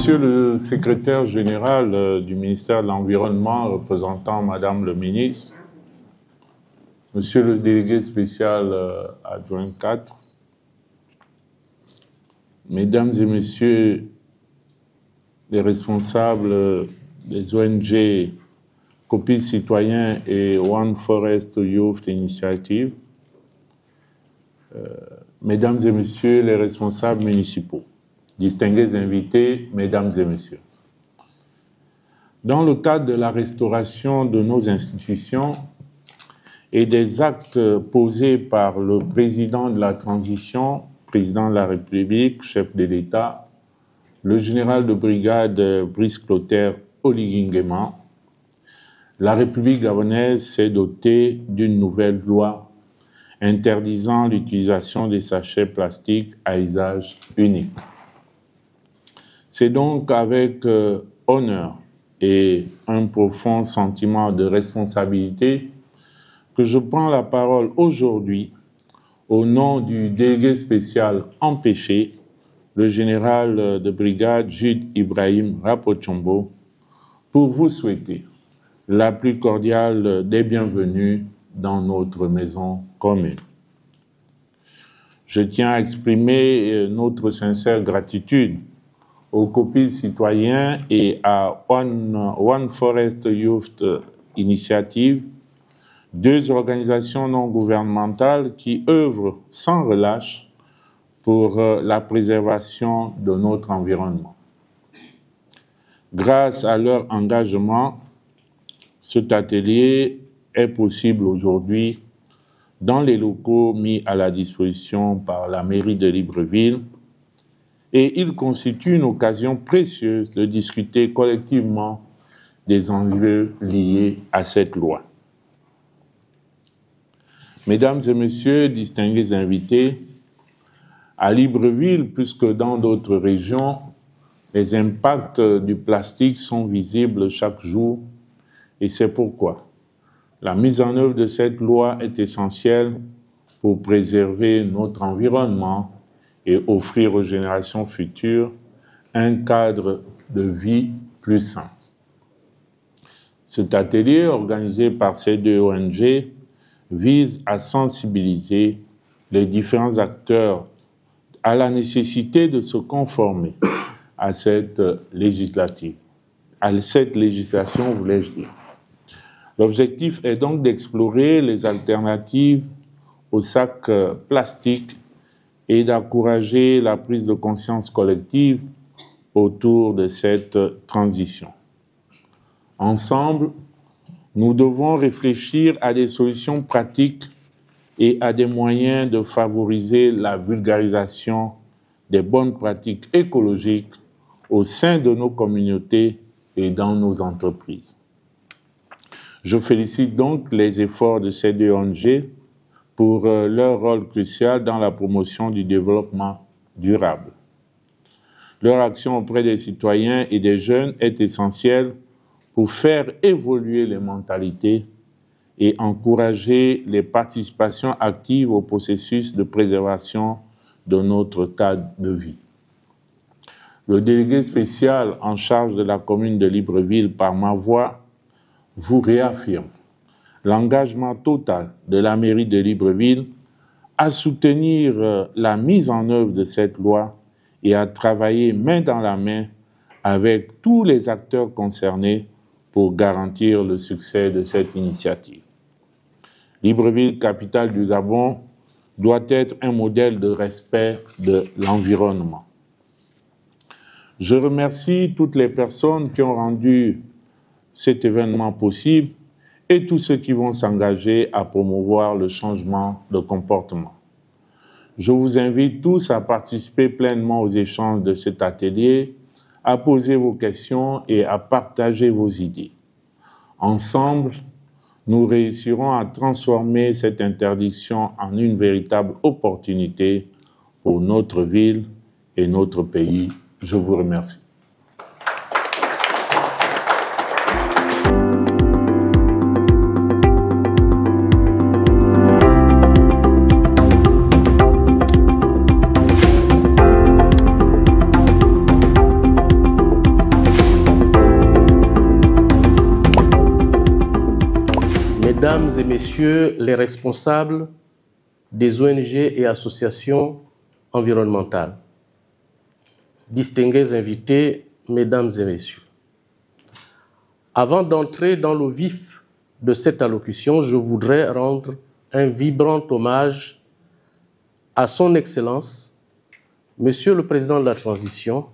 Monsieur le secrétaire général du ministère de l'Environnement, représentant Madame le ministre, Monsieur le délégué spécial adjoint 4, Mesdames et Messieurs les responsables des ONG Copil Citoyen et One Forest Youth Initiative, Mesdames et Messieurs les responsables municipaux, distingués invités, Mesdames et Messieurs. Dans le cadre de la restauration de nos institutions et des actes posés par le président de la transition, président de la République, chef de l'État, le général de brigade Brice Clotaire Oligui Nguema, la République gabonaise s'est dotée d'une nouvelle loi interdisant l'utilisation des sachets plastiques à usage unique. C'est donc avec honneur et un profond sentiment de responsabilité que je prends la parole aujourd'hui au nom du délégué spécial empêché, le général de brigade Jude Ibrahim Rapochombo, pour vous souhaiter la plus cordiale des bienvenues dans notre maison commune. Je tiens à exprimer notre sincère gratitude aux Copil Citoyen et à One Forest Youth Initiative, deux organisations non gouvernementales qui œuvrent sans relâche pour la préservation de notre environnement. Grâce à leur engagement, cet atelier est possible aujourd'hui dans les locaux mis à la disposition par la mairie de Libreville et il constitue une occasion précieuse de discuter collectivement des enjeux liés à cette loi. Mesdames et Messieurs, distingués invités, à Libreville, plus que dans d'autres régions, les impacts du plastique sont visibles chaque jour et c'est pourquoi la mise en œuvre de cette loi est essentielle pour préserver notre environnement et offrir aux générations futures un cadre de vie plus sain. Cet atelier, organisé par ces deux ONG, vise à sensibiliser les différents acteurs à la nécessité de se conformer à cette législation, voulais-je dire. L'objectif est donc d'explorer les alternatives aux sacs plastiques et d'encourager la prise de conscience collective autour de cette transition. Ensemble, nous devons réfléchir à des solutions pratiques et à des moyens de favoriser la vulgarisation des bonnes pratiques écologiques au sein de nos communautés et dans nos entreprises. Je félicite donc les efforts de ces deux ONG pour leur rôle crucial dans la promotion du développement durable. Leur action auprès des citoyens et des jeunes est essentielle pour faire évoluer les mentalités et encourager les participations actives au processus de préservation de notre cadre de vie. Le délégué spécial en charge de la commune de Libreville, par ma voix, vous réaffirme l'engagement total de la mairie de Libreville à soutenir la mise en œuvre de cette loi et à travailler main dans la main avec tous les acteurs concernés pour garantir le succès de cette initiative. Libreville, capitale du Gabon, doit être un modèle de respect de l'environnement. Je remercie toutes les personnes qui ont rendu cet événement possible et tous ceux qui vont s'engager à promouvoir le changement de comportement. Je vous invite tous à participer pleinement aux échanges de cet atelier, à poser vos questions et à partager vos idées. Ensemble, nous réussirons à transformer cette interdiction en une véritable opportunité pour notre ville et notre pays. Je vous remercie. Mesdames et Messieurs les responsables des ONG et associations environnementales, distingués invités, Mesdames et Messieurs, avant d'entrer dans le vif de cette allocution, je voudrais rendre un vibrant hommage à son Excellence, Monsieur le Président de la Transition,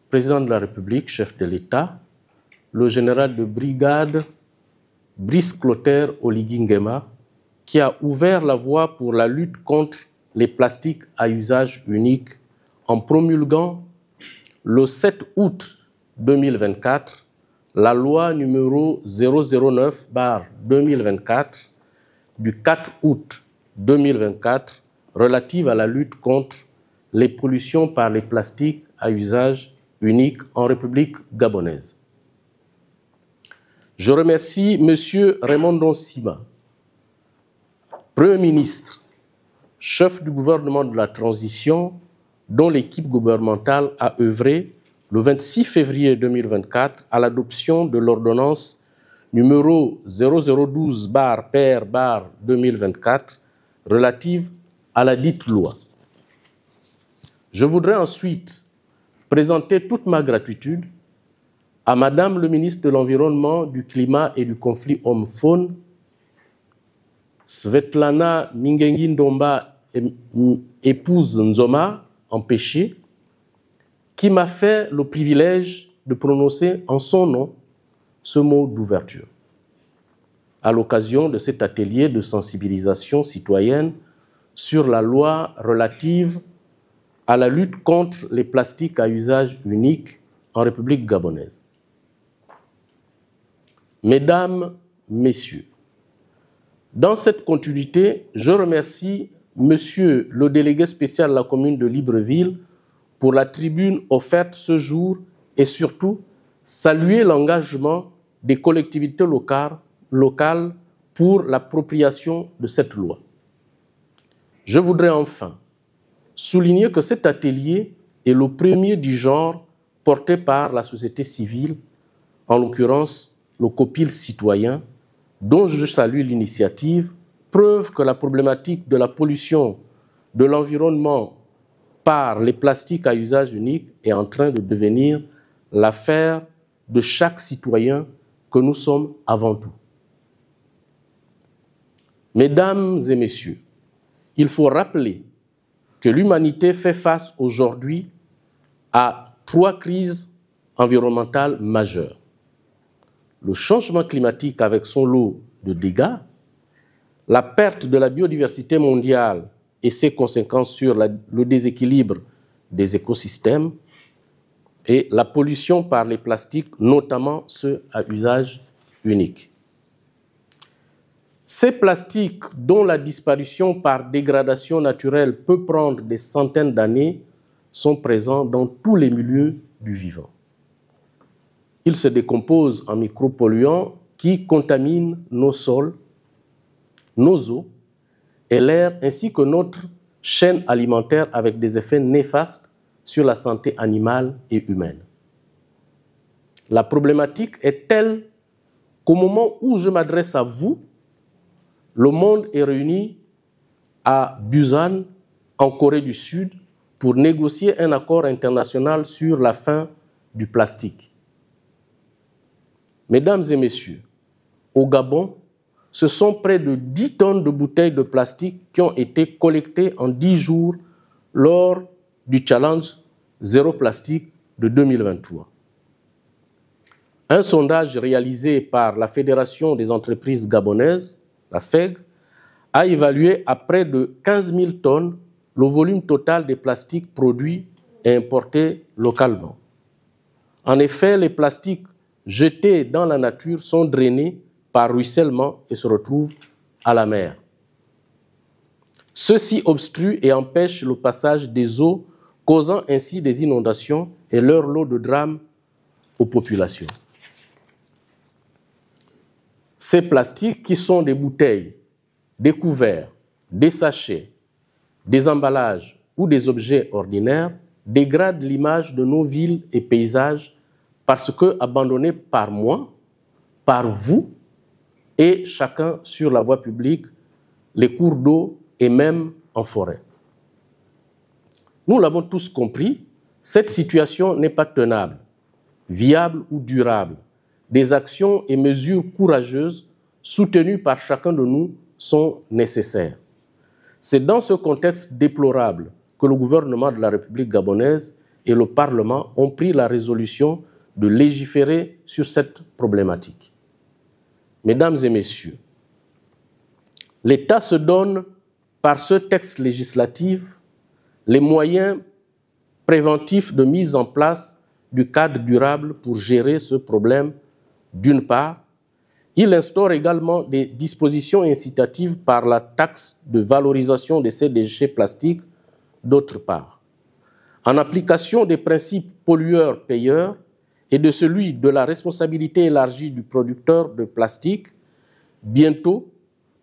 Président de la République, chef de l'État, le général de brigade Brice Clotaire Oligui Nguema, qui a ouvert la voie pour la lutte contre les plastiques à usage unique en promulguant le 7 août 2024 la loi numéro 009/2024 du 4 août 2024 relative à la lutte contre les pollutions par les plastiques à usage unique en République gabonaise. Je remercie M. Raymond Sima, Premier ministre, chef du gouvernement de la transition, dont l'équipe gouvernementale a œuvré le 26 février 2024 à l'adoption de l'ordonnance numéro 0012/PR/2024 relative à la dite loi. Je voudrais ensuite présenter toute ma gratitude à Madame le ministre de l'Environnement, du Climat et du Conflit Homme-Faune, Svetlana Mingengi Ndomba, épouse Nzoma, empêchée, qui m'a fait le privilège de prononcer en son nom ce mot d'ouverture, à l'occasion de cet atelier de sensibilisation citoyenne sur la loi relative à la lutte contre les plastiques à usage unique en République gabonaise. Mesdames, Messieurs, dans cette continuité, je remercie Monsieur le délégué spécial de la commune de Libreville pour la tribune offerte ce jour et surtout saluer l'engagement des collectivités locales pour l'appropriation de cette loi. Je voudrais enfin souligner que cet atelier est le premier du genre porté par la société civile, en l'occurrence le COPIL citoyen, dont je salue l'initiative, preuve que la problématique de la pollution de l'environnement par les plastiques à usage unique est en train de devenir l'affaire de chaque citoyen que nous sommes avant tout. Mesdames et Messieurs, il faut rappeler que l'humanité fait face aujourd'hui à 3 crises environnementales majeures. Le changement climatique avec son lot de dégâts, la perte de la biodiversité mondiale et ses conséquences sur le déséquilibre des écosystèmes et la pollution par les plastiques, notamment ceux à usage unique. Ces plastiques, dont la disparition par dégradation naturelle peut prendre des centaines d'années, sont présents dans tous les milieux du vivant. Ils se décomposent en micropolluants qui contaminent nos sols, nos eaux et l'air, ainsi que notre chaîne alimentaire avec des effets néfastes sur la santé animale et humaine. La problématique est telle qu'au moment où je m'adresse à vous, le monde est réuni à Busan, en Corée du Sud, pour négocier un accord international sur la fin du plastique. Mesdames et Messieurs, au Gabon, ce sont près de 10 tonnes de bouteilles de plastique qui ont été collectées en 10 jours lors du challenge Zéro Plastique de 2023. Un sondage réalisé par la Fédération des entreprises gabonaises, la FEG, a évalué à près de 15 000 tonnes le volume total des plastiques produits et importés localement. En effet, les plastiques jetés dans la nature sont drainés par ruissellement et se retrouvent à la mer. Ceci obstrue et empêche le passage des eaux, causant ainsi des inondations et leur lot de drames aux populations. Ces plastiques, qui sont des bouteilles, des couverts, des sachets, des emballages ou des objets ordinaires, dégradent l'image de nos villes et paysages parce que abandonnés par moi, par vous et chacun sur la voie publique, les cours d'eau et même en forêt. Nous l'avons tous compris, cette situation n'est pas tenable, viable ou durable. Des actions et mesures courageuses soutenues par chacun de nous sont nécessaires. C'est dans ce contexte déplorable que le gouvernement de la République gabonaise et le Parlement ont pris la résolution de légiférer sur cette problématique. Mesdames et messieurs, l'État se donne par ce texte législatif les moyens préventifs de mise en place du cadre durable pour gérer ce problème d'une part. Il instaure également des dispositions incitatives par la taxe de valorisation de ces déchets plastiques d'autre part. En application des principes pollueur-payeur et de celui de la responsabilité élargie du producteur de plastique, bientôt,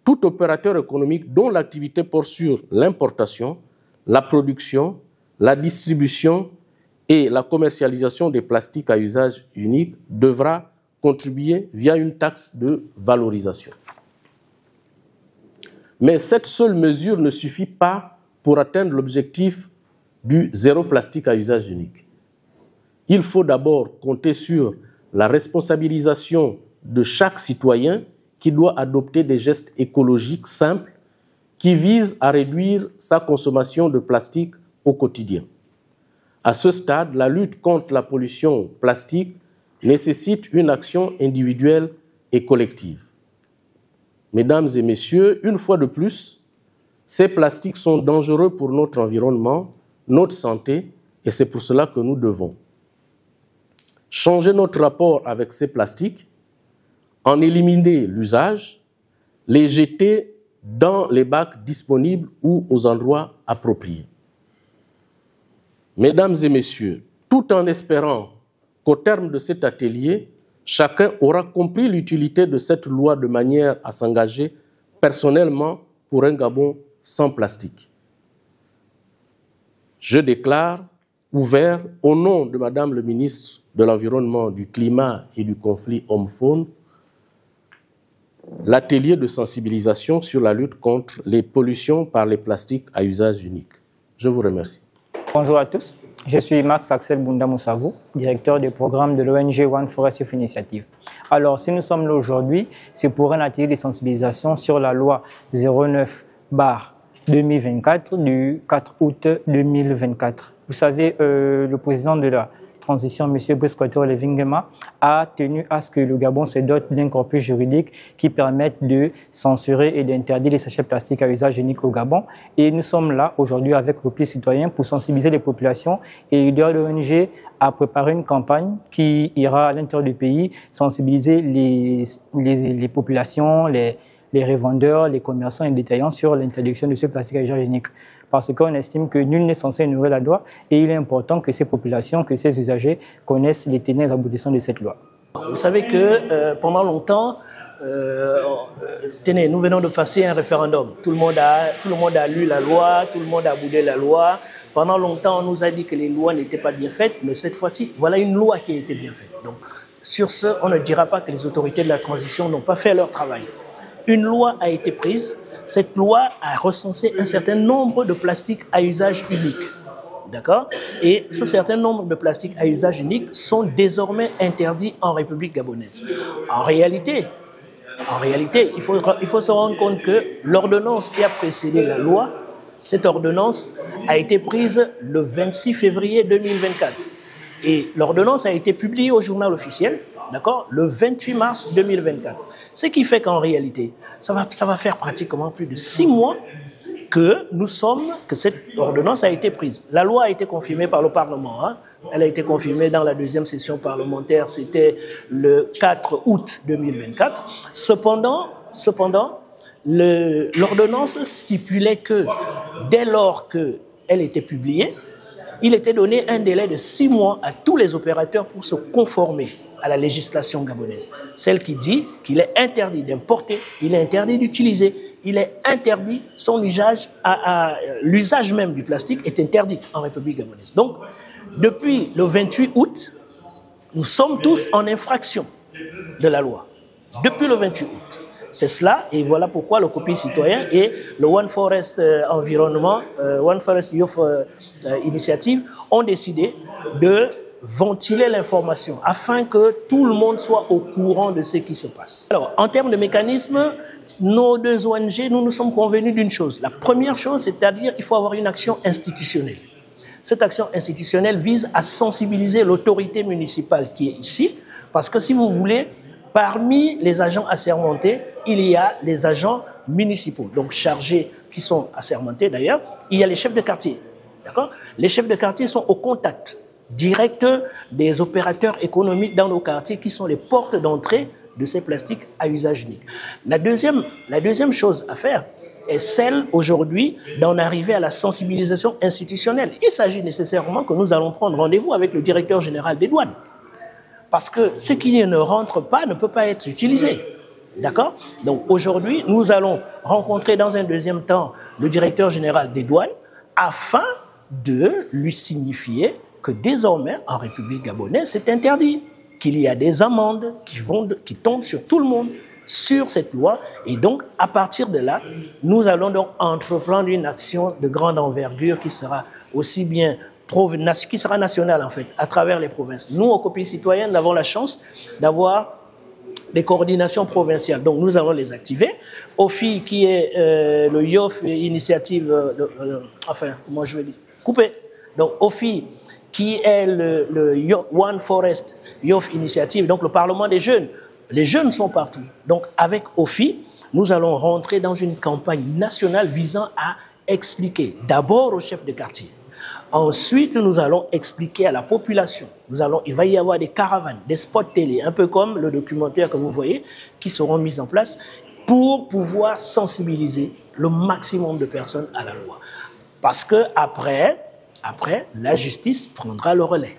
tout opérateur économique dont l'activité porte sur l'importation, la production, la distribution et la commercialisation des plastiques à usage unique devra contribuer via une taxe de valorisation. Mais cette seule mesure ne suffit pas pour atteindre l'objectif du zéro plastique à usage unique. Il faut d'abord compter sur la responsabilisation de chaque citoyen qui doit adopter des gestes écologiques simples qui visent à réduire sa consommation de plastique au quotidien. À ce stade, la lutte contre la pollution plastique nécessite une action individuelle et collective. Mesdames et messieurs, une fois de plus, ces plastiques sont dangereux pour notre environnement, notre santé, et c'est pour cela que nous devons changer notre rapport avec ces plastiques, en éliminer l'usage, les jeter dans les bacs disponibles ou aux endroits appropriés. Mesdames et messieurs, tout en espérant qu'au terme de cet atelier, chacun aura compris l'utilité de cette loi de manière à s'engager personnellement pour un Gabon sans plastique. Je déclare ouvert au nom de Madame le ministre de l'Environnement, du Climat et du Conflit Homme-Faune l'atelier de sensibilisation sur la lutte contre les pollutions par les plastiques à usage unique. Je vous remercie. Bonjour à tous, je suis Max Axel Bunda-Moussavou, directeur du programme de l'ONG One Forest Youth Initiative. Alors, si nous sommes là aujourd'hui, c'est pour un atelier de sensibilisation sur la loi 09/2024 du 4 août 2024. Vous savez, le président de la transition, M. Brice Clotaire Levingema, a tenu à ce que le Gabon se dote d'un corpus juridique qui permette de censurer et d'interdire les sachets plastiques à usage unique au Gabon. Et nous sommes là aujourd'hui avec Repli Citoyen pour sensibiliser les populations. Et l'idée de l'ONG a préparé une campagne qui ira à l'intérieur du pays sensibiliser les populations, les revendeurs, les commerçants et les détaillants sur l'interdiction de ce plastique à usage unique. Parce qu'on estime que nul n'est censé ignorer la loi et il est important que ces populations, que ces usagers connaissent les tenants et les aboutissants de cette loi. Vous savez que pendant longtemps, tenez, nous venons de passer un référendum. Tout le monde a lu la loi, tout le monde a boudé la loi. Pendant longtemps, on nous a dit que les lois n'étaient pas bien faites, mais cette fois-ci, voilà une loi qui a été bien faite. Donc, sur ce, on ne dira pas que les autorités de la transition n'ont pas fait leur travail. Une loi a été prise. Cette loi a recensé un certain nombre de plastiques à usage unique. D'accord? Et ce certain nombre de plastiques à usage unique sont désormais interdits en République gabonaise. En réalité, il faut se rendre compte que l'ordonnance qui a précédé la loi, cette ordonnance a été prise le 26 février 2024. Et l'ordonnance a été publiée au journal officiel, d'accord, le 28 mars 2024. Ce qui fait qu'en réalité, ça va faire pratiquement plus de 6 mois que cette ordonnance a été prise. La loi a été confirmée par le Parlement. Hein. Elle a été confirmée dans la deuxième session parlementaire, c'était le 4 août 2024. Cependant, l'ordonnance stipulait que dès lors qu'elle était publiée, il était donné un délai de 6 mois à tous les opérateurs pour se conformer à la législation gabonaise. Celle qui dit qu'il est interdit d'importer, il est interdit d'utiliser, il est interdit, son usage, l'usage même du plastique est interdit en République gabonaise. Donc, depuis le 28 août, nous sommes tous en infraction de la loi. Depuis le 28 août. c'est cela, et voilà pourquoi le COPI citoyen et le One Forest Environnement, One Forest Youth Initiative ont décidé de ventiler l'information afin que tout le monde soit au courant de ce qui se passe. Alors, en termes de mécanismes, nos deux ONG, nous nous sommes convenus d'une chose. La première chose, c'est-à-dire qu'il faut avoir une action institutionnelle. Cette action institutionnelle vise à sensibiliser l'autorité municipale qui est ici, parce que si vous voulez, parmi les agents assermentés, il y a les agents municipaux, donc chargés, qui sont assermentés d'ailleurs. Il y a les chefs de quartier, d'accord? Les chefs de quartier sont au contact direct des opérateurs économiques dans nos quartiers qui sont les portes d'entrée de ces plastiques à usage unique. La deuxième chose à faire est celle aujourd'hui d'en arriver à la sensibilisation institutionnelle. Il s'agit nécessairement que nous allons prendre rendez-vous avec le directeur général des douanes. Parce que ce qui ne rentre pas ne peut pas être utilisé. D'accord? Donc aujourd'hui, nous allons rencontrer dans un deuxième temps le directeur général des douanes afin de lui signifier que désormais, en République gabonaise, c'est interdit, qu'il y a des amendes qui tombent sur tout le monde, sur cette loi. Et donc, à partir de là, nous allons donc entreprendre une action de grande envergure qui sera aussi bien qui sera nationale, en fait, à travers les provinces. Nous, au COPI citoyen, nous avons la chance d'avoir des coordinations provinciales. Donc, nous allons les activer. OFI, qui est le YOF Initiative, comment je vais dire, coupé. Donc, OFI, qui est le One Forest Youth Initiative, donc le Parlement des jeunes. Les jeunes sont partout. Donc, avec OFI, nous allons rentrer dans une campagne nationale visant à expliquer d'abord aux chefs de quartier. Ensuite, nous allons expliquer à la population. Il va y avoir des caravanes, des spots télé, un peu comme le documentaire que vous voyez, qui seront mis en place pour pouvoir sensibiliser le maximum de personnes à la loi. Parce que après, la justice prendra le relais.